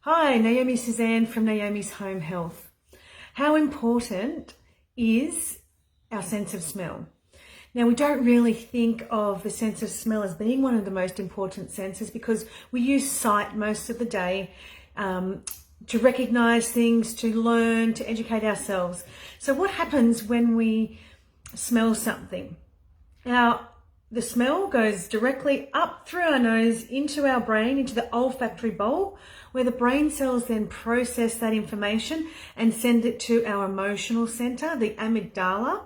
Hi, Naomi Suzanne from Naomi's Home Health. How important is our sense of smell? Now, we don't really think of the sense of smell as being one of the most important senses because we use sight most of the day to recognize things, to learn, to educate ourselves. So what happens when we smell something? Now, the smell goes directly up through our nose into our brain, into the olfactory bulb, where the brain cells then process that information and send it to our emotional center, the amygdala.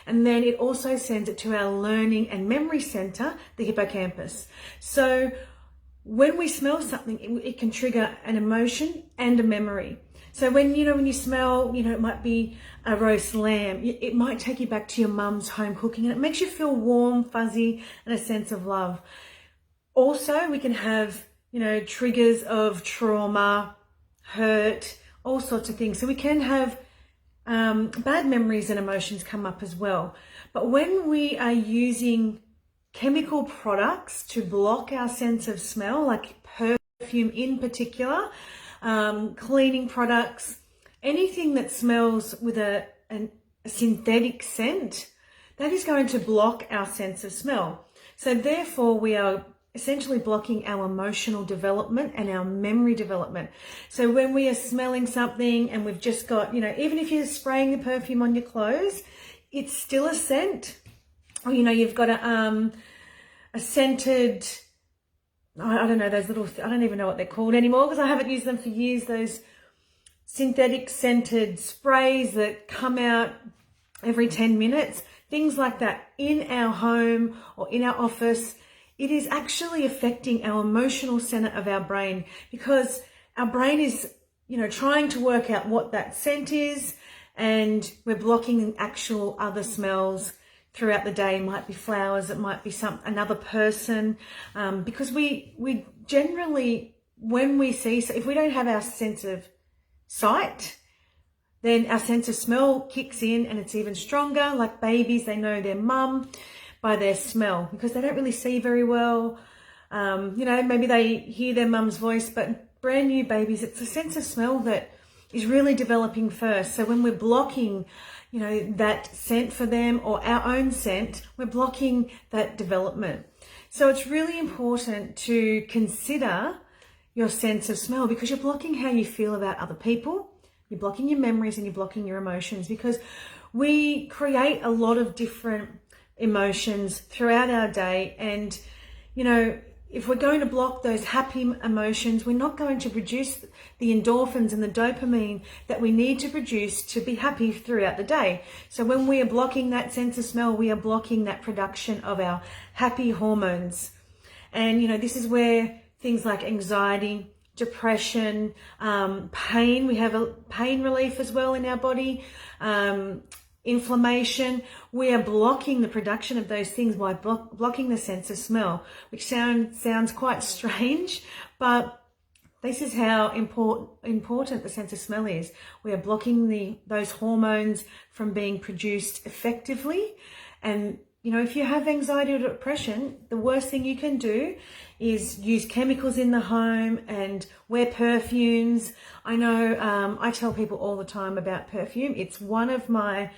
And then it also sends it to our learning and memory center, the hippocampus. So when we smell something, it can trigger an emotion and a memory. So when you smell, it might be a roast lamb, it might take you back to your mum's home cooking and it makes you feel warm, fuzzy, and a sense of love. Also, we can have, triggers of trauma, hurt, all sorts of things. So we can have bad memories and emotions come up as well. But when we are using chemical products to block our sense of smell, like perfume in particular, cleaning products, anything that smells with a synthetic scent, that is going to block our sense of smell. So therefore we are essentially blocking our emotional development and our memory development. So when we are smelling something and we've just got, even if you're spraying the perfume on your clothes, it's still a scent. Or, you've got a scented, I don't know, those little, I don't even know what they're called anymore because I haven't used them for years, those synthetic scented sprays that come out every 10 minutes, things like that in our home or in our office. It is actually affecting our emotional center of our brain because our brain is, trying to work out what that scent is, and we're blocking actual other smells throughout the day. It might be flowers, it might be another person, because we generally, when we see, so if we don't have our sense of sight, then our sense of smell kicks in and it's even stronger. Like babies, they know their mum by their smell because they don't really see very well. Maybe they hear their mum's voice, but brand new babies, it's a sense of smell that is really developing first. So when we're blocking, that scent for them or our own scent, we're blocking that development. So it's really important to consider your sense of smell because you're blocking how you feel about other people, you're blocking your memories and you're blocking your emotions because we create a lot of different emotions throughout our day. And, if we're going to block those happy emotions, we're not going to produce the endorphins and the dopamine that we need to produce to be happy throughout the day. So when we are blocking that sense of smell, we are blocking that production of our happy hormones. And, this is where things like anxiety, depression, pain, we have a pain relief as well in our body, inflammation, we are blocking the production of those things by blocking the sense of smell, which sounds quite strange, but this is how important the sense of smell is. We are blocking those hormones from being produced effectively. And if you have anxiety or depression, the worst thing you can do is use chemicals in the home and wear perfumes. I know I tell people all the time about perfume. It's one of my,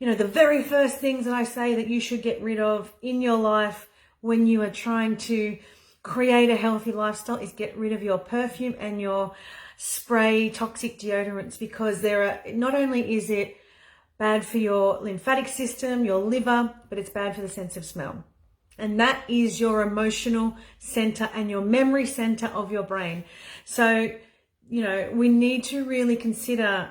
the very first things that I say that you should get rid of in your life when you are trying to create a healthy lifestyle is get rid of your perfume and your spray toxic deodorants because not only is it bad for your lymphatic system, your liver, but it's bad for the sense of smell. And that is your emotional center and your memory center of your brain. So, we need to really consider,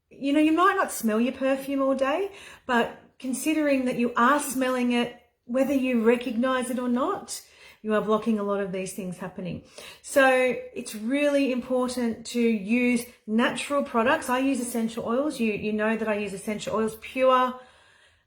you might not smell your perfume all day, but considering that you are smelling it, whether you recognize it or not, you are blocking a lot of these things happening. So it's really important to use natural products. I use essential oils. You know that I use essential oils, pure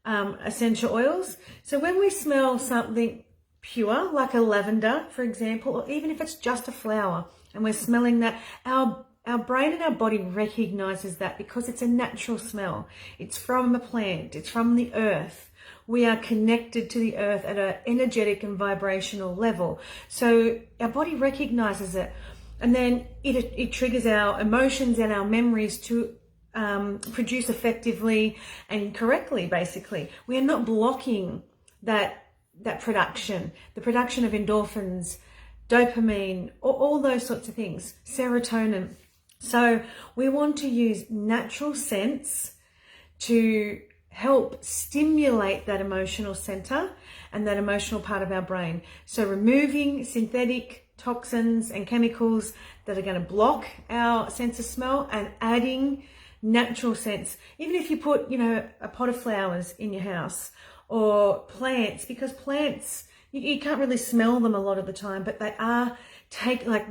essential oils. So when we smell something pure, like a lavender, for example, or even if it's just a flower, and we're smelling that, our brain and our body recognizes that because it's a natural smell. It's from a plant. It's from the earth. We are connected to the earth at an energetic and vibrational level. So our body recognizes it. and then it triggers our emotions and our memories to produce effectively and correctly. Basically, we are not blocking that production, the production of endorphins, dopamine, all those sorts of things, serotonin. So we want to use natural scents to help stimulate that emotional center and that emotional part of our brain. So removing synthetic toxins and chemicals that are going to block our sense of smell, and adding natural scents. Even if you put, a pot of flowers in your house, or plants, because plants, you can't really smell them a lot of the time, but they are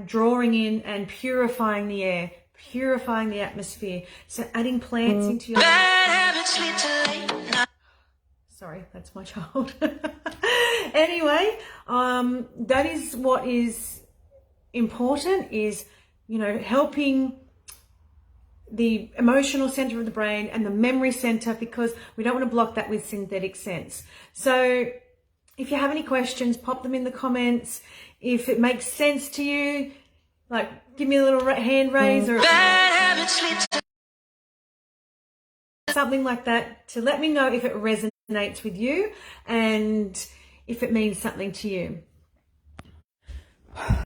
drawing in and purifying the air, purifying the atmosphere. So adding plants into your sorry, that's my child. Anyway, that is what is important, is helping the emotional center of the brain and the memory center, because we don't want to block that with synthetic scents. So if you have any questions, pop them in the comments. If it makes sense to you, give me a little hand raise or something like that, to let me know if it resonates with you and if it means something to you.